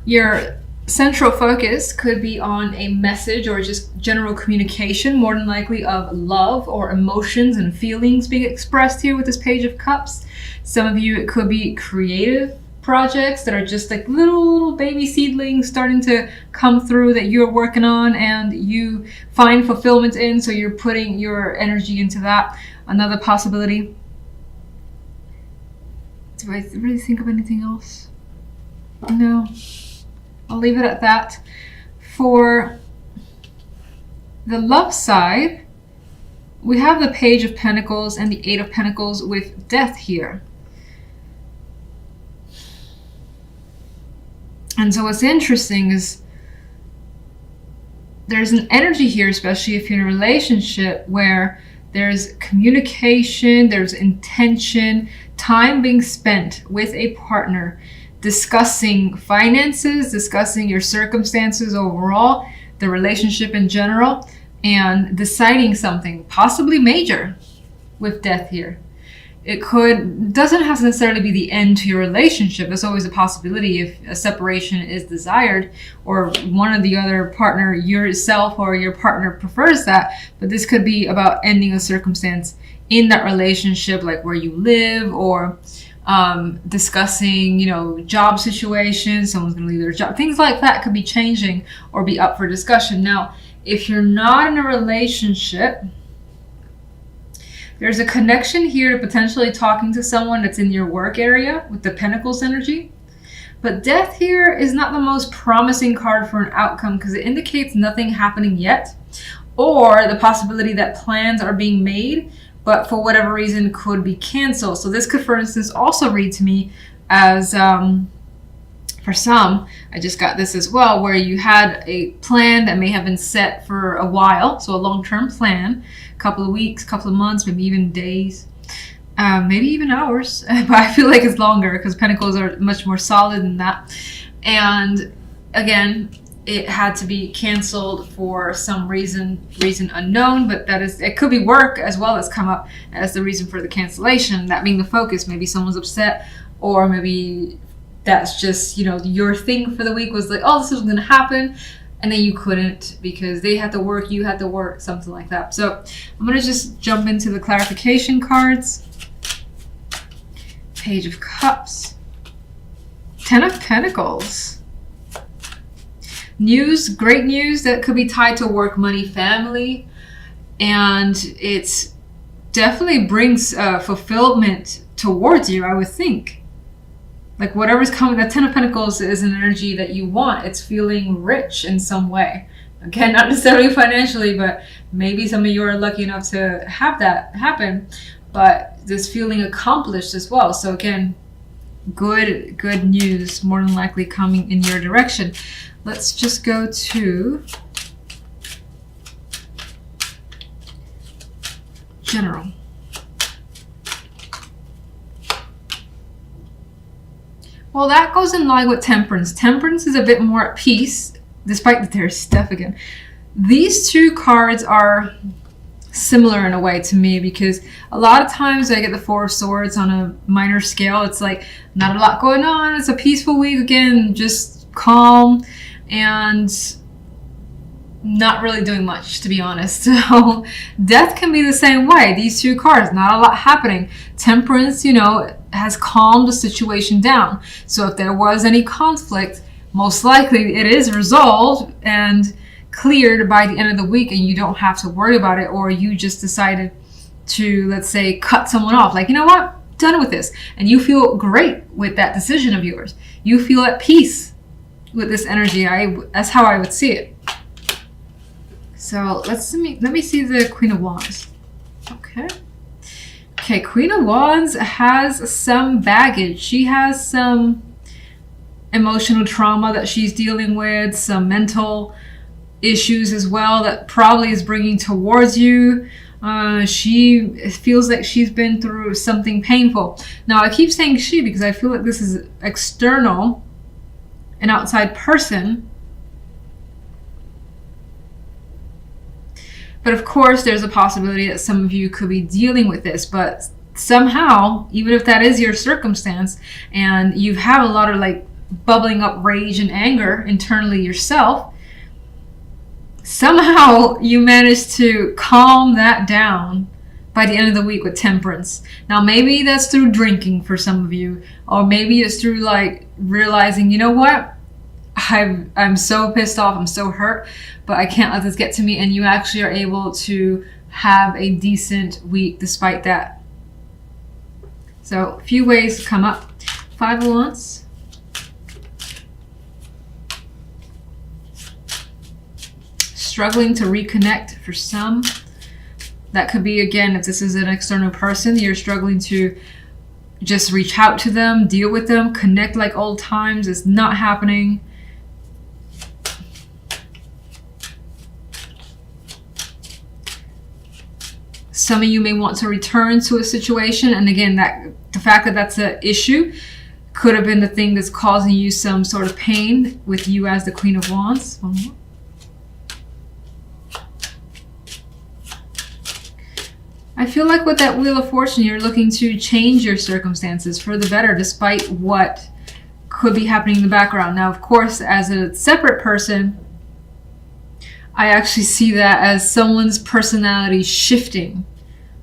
Your central focus could be on a message or just general communication, more than likely of love or emotions and feelings being expressed here with this Page of Cups. Some of you, it could be creative projects that are just like little baby seedlings starting to come through that you're working on and you find fulfillment in, so you're putting your energy into that. Another possibility. Do I really think of anything else? No. I'll leave it at that. For the love side, we have the Page of Pentacles and the Eight of Pentacles with Death here. And so what's interesting is there's an energy here, especially if you're in a relationship, where there's communication, there's intention, time being spent with a partner, discussing finances, discussing your circumstances overall, the relationship in general, and deciding something, possibly major, with Death here. It doesn't have to necessarily be the end to your relationship. There's always a possibility if a separation is desired or one of the other partner, yourself or your partner, prefers that. But this could be about ending a circumstance in that relationship, like where you live, or discussing, job situations, someone's going to leave their job. Things like that could be changing or be up for discussion. Now, if you're not in a relationship, there's a connection here to potentially talking to someone that's in your work area with the Pentacles energy. But Death here is not the most promising card for an outcome because it indicates nothing happening yet, or the possibility that plans are being made, but for whatever reason could be canceled. So this could, for instance, also read to me as, for some, I just got this as well, where you had a plan that may have been set for a while, so a long-term plan, a couple of weeks, couple of months, maybe even days, maybe even hours, but I feel like it's longer because Pentacles are much more solid than that. And again, it had to be canceled for some reason unknown, but it could be work as well that's come up as the reason for the cancellation, that being the focus. Maybe someone's upset, or maybe that's just, your thing for the week was like, oh, this was going to happen, and then you couldn't because they had to work, you had to work, something like that. So I'm going to just jump into the clarification cards. Page of Cups. Ten of Pentacles. News, great news that could be tied to work, money, family, and it's definitely brings fulfillment towards you, I would think. Like whatever's coming, the Ten of Pentacles is an energy that you want. It's feeling rich in some way. Again, not necessarily financially, but maybe some of you are lucky enough to have that happen. But this feeling accomplished as well. So again, good news more than likely coming in your direction. Let's just go to general. Well, that goes in line with Temperance. Temperance is a bit more at peace, despite that there's Death again. These two cards are similar in a way to me, because a lot of times I get the Four of Swords on a minor scale. It's like not a lot going on. It's a peaceful week, again, just calm and not really doing much, to be honest. So Death can be the same way. These two cards, not a lot happening. Temperance, has calmed the situation down. So if there was any conflict, most likely it is resolved and cleared by the end of the week, and you don't have to worry about it, or you just decided to, let's say, cut someone off. Like, you know what? Done with this. And you feel great with that decision of yours. You feel at peace with this energy. That's how I would see it. So let me see the Queen of Wands. Okay, Queen of Wands has some baggage. She has some emotional trauma that she's dealing with, some mental issues as well that probably is bringing towards you. She feels like she's been through something painful. Now, I keep saying she because I feel like this is external, an outside person. But of course, there's a possibility that some of you could be dealing with this, but somehow, even if that is your circumstance and you have a lot of bubbling up rage and anger internally yourself, somehow you manage to calm that down by the end of the week with temperance. Now, maybe that's through drinking for some of you, or maybe it's through like realizing, you know what, I'm so pissed off, I'm so hurt, but I can't let this get to me, and you actually are able to have a decent week despite that. So a few ways to come up. 5 of Wands. Struggling to reconnect for some. That could be, again, if this is an external person, you're struggling to just reach out to them, deal with them, connect like old times. It's not happening. Some of you may want to return to a situation, and again, that the fact that that's an issue could have been the thing that's causing you some sort of pain with you as the Queen of Wands. One more. I feel like with that Wheel of Fortune, you're looking to change your circumstances for the better, despite what could be happening in the background. Now, of course, as a separate person, I actually see that as someone's personality shifting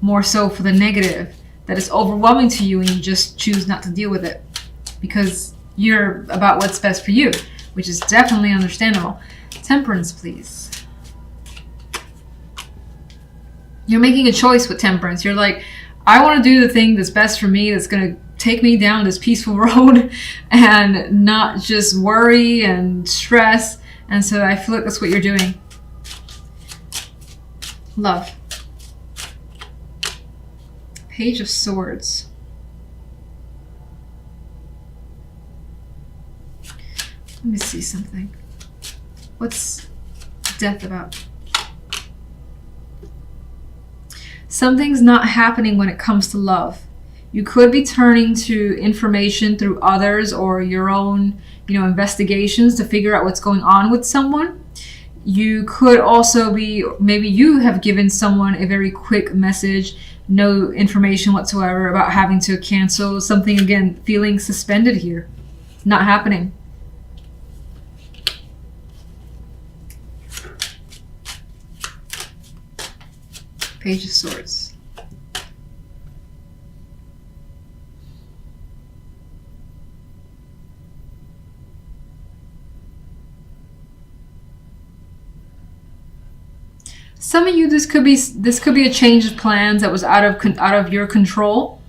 more so for the negative, that is overwhelming to you and you just choose not to deal with it because you're about what's best for you, which is definitely understandable. Temperance, please. You're making a choice with temperance. You're like, I want to do the thing that's best for me, that's going to take me down this peaceful road and not just worry and stress. And so I feel like that's what you're doing. Love. Page of Swords. Let me see something. What's death about? Something's not happening when it comes to love. You could be turning to information through others or your own, investigations to figure out what's going on with someone. You could also be, maybe you have given someone a very quick message, no information whatsoever about having to cancel something, again, feeling suspended here. Not happening. Page of Swords. Some of you, this could be a change of plans that was out of your control,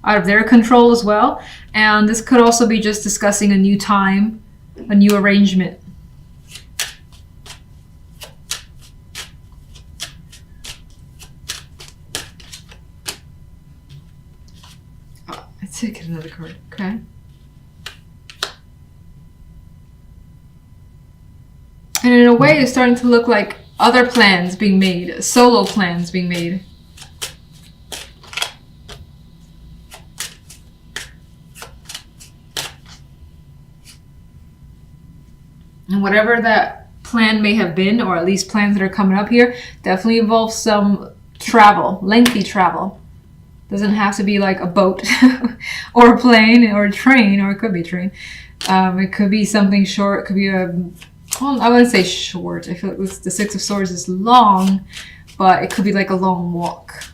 out of their control as well. And this could also be just discussing a new time, a new arrangement. Oh, let's take another card, okay? And in a way, it's starting to look like other plans being made, solo plans being made. And whatever that plan may have been, or at least plans that are coming up here, definitely involves some travel, lengthy travel. Doesn't have to be like a boat or a plane or a train, or it could be a train. It could be something short. It could be well, I wouldn't say short. I feel like the Six of Swords is long, but it could be like a long walk.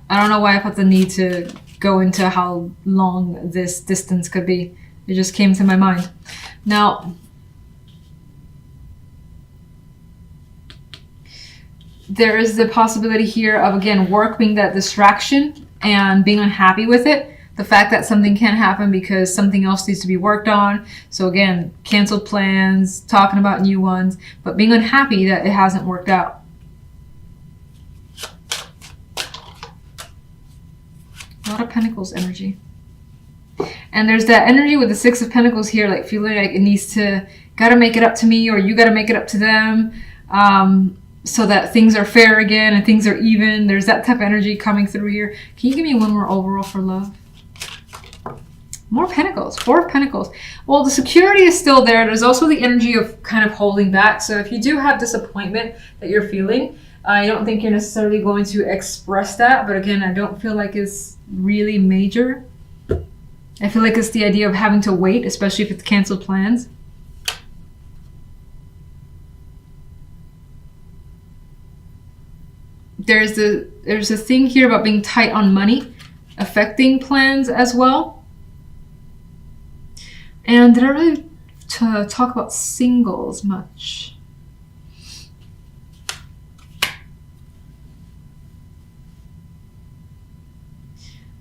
I don't know why I felt the need to go into how long this distance could be. It just came to my mind. Now, there is the possibility here of, again, work being that distraction and being unhappy with it. The fact that something can't happen because something else needs to be worked on. So again, canceled plans, talking about new ones, but being unhappy that it hasn't worked out. A lot of Pentacles energy. And there's that energy with the Six of Pentacles here, like feeling like it needs to, gotta make it up to me, or you gotta make it up to them, so that things are fair again and things are even. There's that type of energy coming through here. Can you give me one more overall for love? More Pentacles, Four of Pentacles. Well, the security is still there. There's also the energy of kind of holding back. So if you do have disappointment that you're feeling, I don't think you're necessarily going to express that. But again, I don't feel like it's really major. I feel like it's the idea of having to wait, especially if it's canceled plans. There's a thing here about being tight on money, affecting plans as well. And did I really talk about singles much?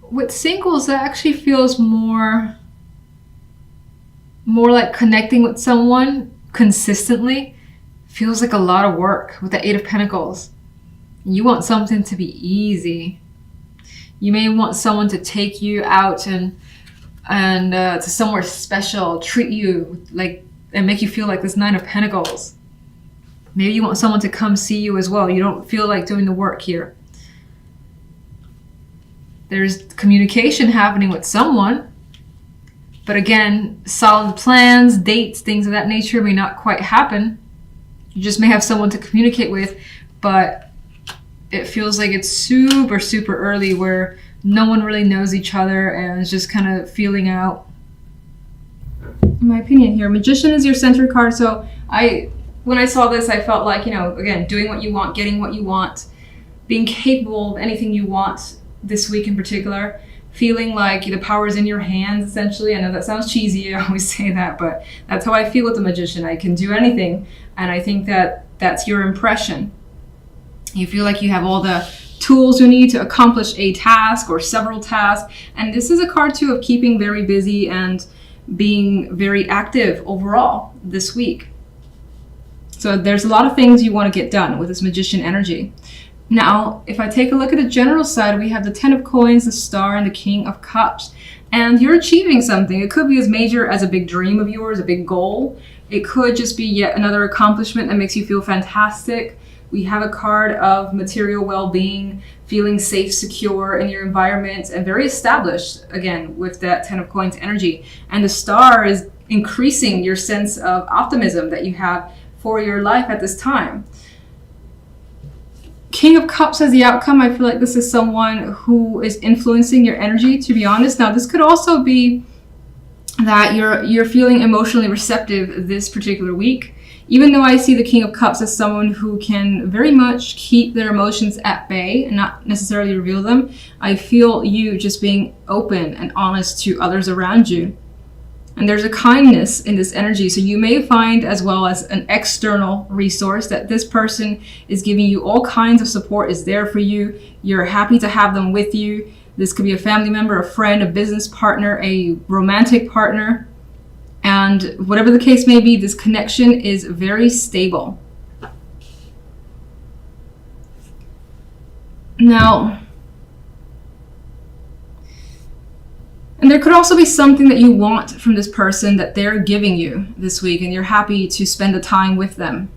With singles, that actually feels more like connecting with someone consistently. Feels like a lot of work with the Eight of Pentacles. You want something to be easy. You may want someone to take you out and to somewhere special, treat you like, and make you feel like this Nine of Pentacles. Maybe you want someone to come see you as well. You don't feel like doing the work here. There's communication happening with someone. But again, solid plans, dates, things of that nature may not quite happen. You just may have someone to communicate with, but it feels like it's super, super early where no one really knows each other and is just kind of feeling out. In my opinion here, Magician is your center card. So when I saw this, I felt like, again, doing what you want, getting what you want, being capable of anything you want this week in particular, feeling like the power is in your hands, essentially. I know that sounds cheesy, I always say that, but that's how I feel with the Magician. I can do anything, and I think that that's your impression. You feel like you have all the tools you need to accomplish a task or several tasks, and this is a card too of keeping very busy and being very active overall this week. So there's a lot of things you want to get done with this Magician energy. Now, if I take a look at the general side, we have the 10 of Coins, the Star, and the King of Cups. And you're achieving something. It could be as major as a big dream of yours, a big goal. It could just be yet another accomplishment that makes you feel fantastic. We have a card of material well-being, feeling safe, secure in your environment, and very established, again, with that 10 of Coins energy. And the Star is increasing your sense of optimism that you have for your life at this time. King of Cups as the outcome, I feel like this is someone who is influencing your energy, to be honest. Now, this could also be that you're feeling emotionally receptive this particular week. Even though I see the King of Cups as someone who can very much keep their emotions at bay and not necessarily reveal them, I feel you just being open and honest to others around you. And there's a kindness in this energy. So you may find, as well as an external resource, that this person is giving you all kinds of support, is there for you. You're happy to have them with you. This could be a family member, a friend, a business partner, a romantic partner. And whatever the case may be, this connection is very stable. Now, and there could also be something that you want from this person that they're giving you this week, and you're happy to spend the time with them.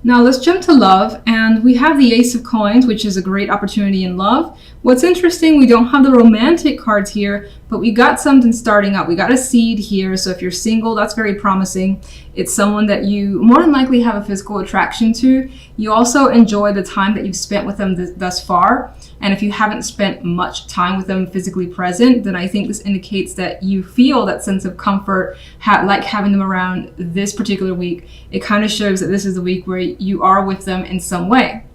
Now let's jump to love, and we have the Ace of Coins, which is a great opportunity in love. What's interesting, we don't have the romantic cards here, but we got something starting up. We got a seed here, so if you're single, that's very promising. It's someone that you more than likely have a physical attraction to. You also enjoy the time that you've spent with them thus far, and if you haven't spent much time with them physically present, then I think this indicates that you feel that sense of comfort, like having them around this particular week. It kind of shows that this is the week where you are with them in some way.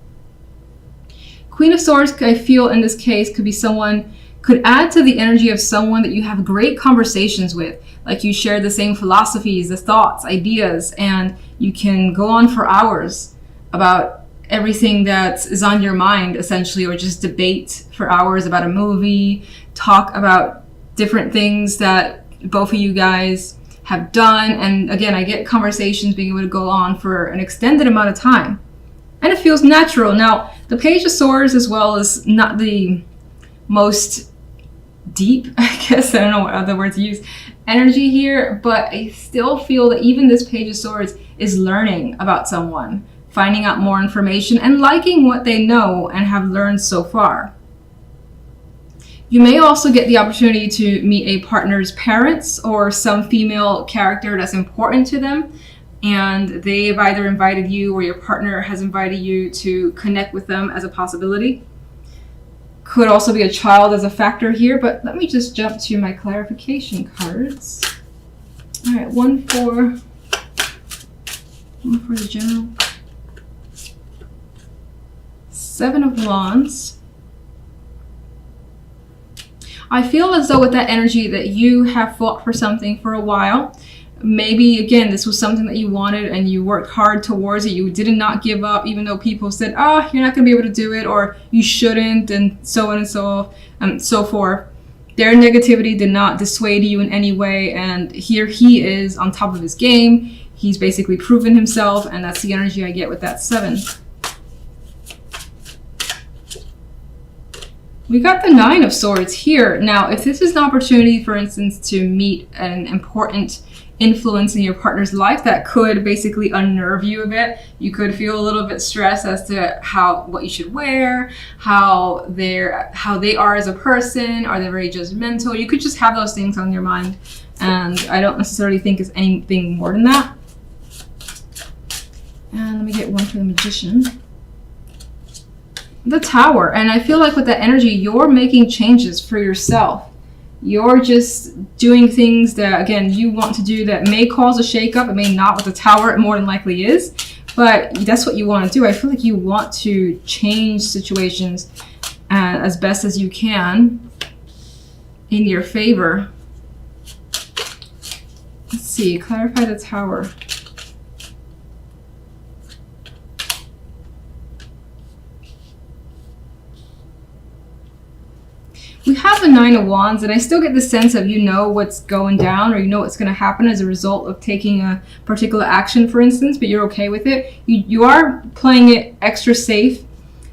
Queen of Swords, I feel in this case, could add to the energy of someone that you have great conversations with. Like you share the same philosophies, the thoughts, ideas, and you can go on for hours about everything that is on your mind, essentially, or just debate for hours about a movie, talk about different things that both of you guys have done. And again, I get conversations being able to go on for an extended amount of time. And it feels natural. Now, the Page of Swords as well is not the most deep, I guess, I don't know what other word to use, energy here, but I still feel that even this Page of Swords is learning about someone, finding out more information and liking what they know and have learned so far. You may also get the opportunity to meet a partner's parents or some female character that's important to them, and they've either invited you or your partner has invited you to connect with them as a possibility. Could also be a child as a factor here, but let me just jump to my clarification cards. All right, one for the general. 7 of Wands. I feel as though with that energy that you have fought for something for a while. Maybe, again, this was something that you wanted and you worked hard towards it. You did not give up, even though people said, oh, you're not going to be able to do it, or you shouldn't, and so on and so forth. Their negativity did not dissuade you in any way, and here he is on top of his game. He's basically proven himself, and that's the energy I get with that 7. We got the 9 of Swords here. Now, if this is an opportunity, for instance, to meet an important influence in your partner's life that could basically unnerve you a bit, you could feel a little bit stressed as to what you should wear, how they are as a person. Are they very judgmental? You could just have those things on your mind, and I don't necessarily think it's anything more than that. And let me get one for the Magician. The Tower. And I feel like with that energy, you're making changes for yourself. You're just doing things that, again, you want to do that may cause a shakeup. It may not. With the Tower, it more than likely is. But that's what you want to do. I feel like you want to change situations as best as you can in your favor. Let's see. Clarify the Tower. We have the 9 of Wands, and I still get the sense of you know what's going down, or you know what's going to happen as a result of taking a particular action, for instance, but you're okay with it. You are playing it extra safe.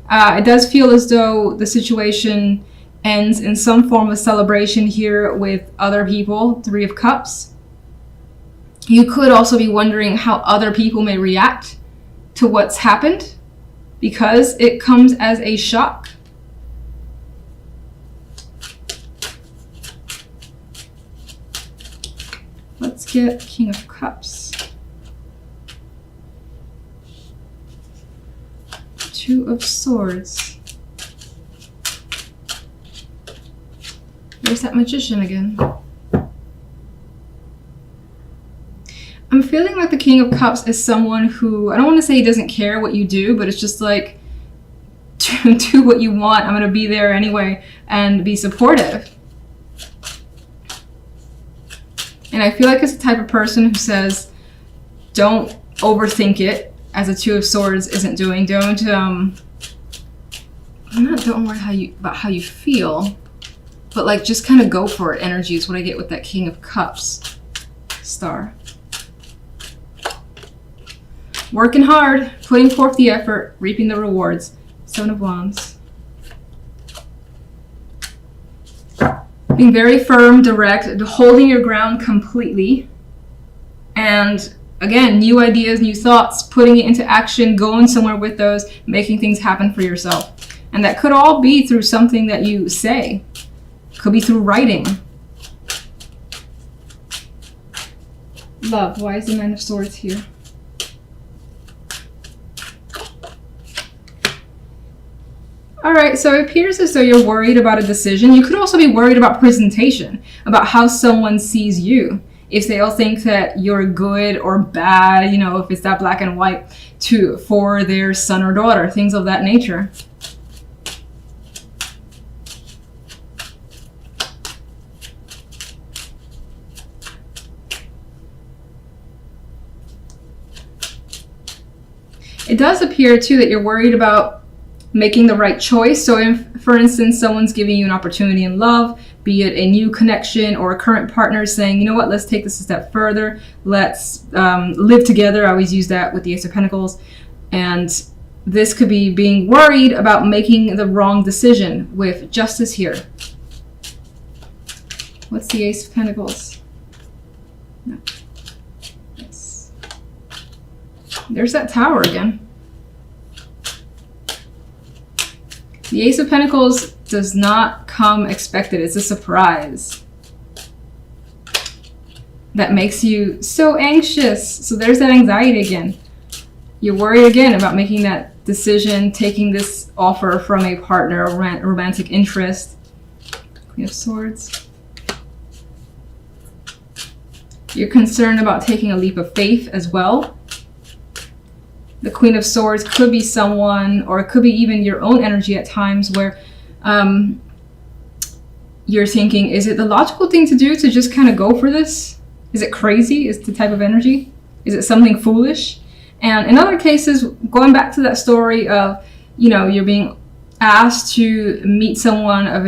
It does feel as though the situation ends in some form of celebration here with other people. 3 of Cups. You could also be wondering how other people may react to what's happened, because it comes as a shock. Let's get King of Cups. 2 of Swords. There's that Magician again. I'm feeling like the King of Cups is someone who, I don't want to say he doesn't care what you do, but it's just like, do what you want. I'm going to be there anyway and be supportive. And I feel like it's the type of person who says, don't overthink it, as a 2 of Swords isn't doing. Don't worry about how you feel, but like just kind of go for it. Energy is what I get with that King of Cups. Star. Working hard, putting forth the effort, reaping the rewards. 7 of Wands. Being very firm, direct, holding your ground completely. And again, new ideas, new thoughts, putting it into action, going somewhere with those, making things happen for yourself. And that could all be through something that you say. Could be through writing. Love. Why is the 9 of Swords here? Alright, so it appears as though you're worried about a decision. You could also be worried about presentation, about how someone sees you. If they'll think that you're good or bad, you know, if it's that black and white for their son or daughter, things of that nature. It does appear too that you're worried about making the right choice. So if, for instance, someone's giving you an opportunity in love, be it a new connection or a current partner saying, you know what, let's take this a step further. Let's live together. I always use that with the Ace of Pentacles. And this could be being worried about making the wrong decision with Justice here. What's the Ace of Pentacles? No. Yes. There's that Tower again. The Ace of Pentacles does not come expected. It's a surprise that makes you so anxious. So there's that anxiety again. You're worried again about making that decision, taking this offer from a partner, romantic interest. Queen of Swords. You're concerned about taking a leap of faith as well. The Queen of Swords could be someone, or it could be even your own energy at times, where you're thinking, is it the logical thing to do to just kind of go for this? Is it crazy? Is the type of energy? Is it something foolish? And in other cases, going back to that story of, you know, you're being asked to meet someone of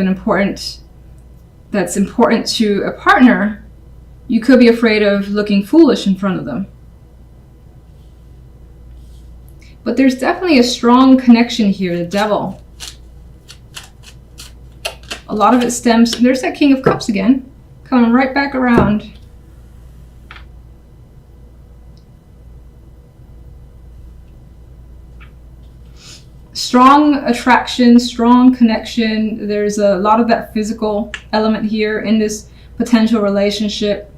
that's important to a partner, you could be afraid of looking foolish in front of them. But there's definitely a strong connection here, the Devil. A lot of it stems, there's that King of Cups again, coming right back around. Strong attraction, strong connection. There's a lot of that physical element here in this potential relationship.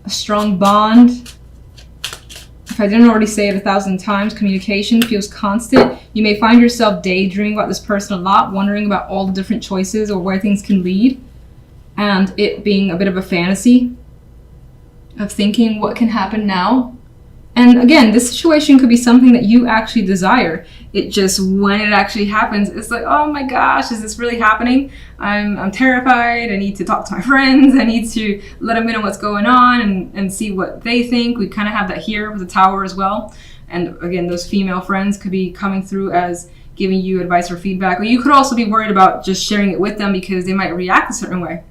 A strong bond. If I didn't already say it 1,000 times, communication feels constant. You may find yourself daydreaming about this person a lot, wondering about all the different choices or where things can lead, and it being a bit of a fantasy of thinking what can happen now. And again, this situation could be something that you actually desire. It just, when it actually happens, it's like, oh my gosh, is this really happening? I'm terrified. I need to talk to my friends. I need to let them know what's going on and see what they think. We kind of have that here with the Tower as well. And again, those female friends could be coming through as giving you advice or feedback. Or you could also be worried about just sharing it with them because they might react a certain way.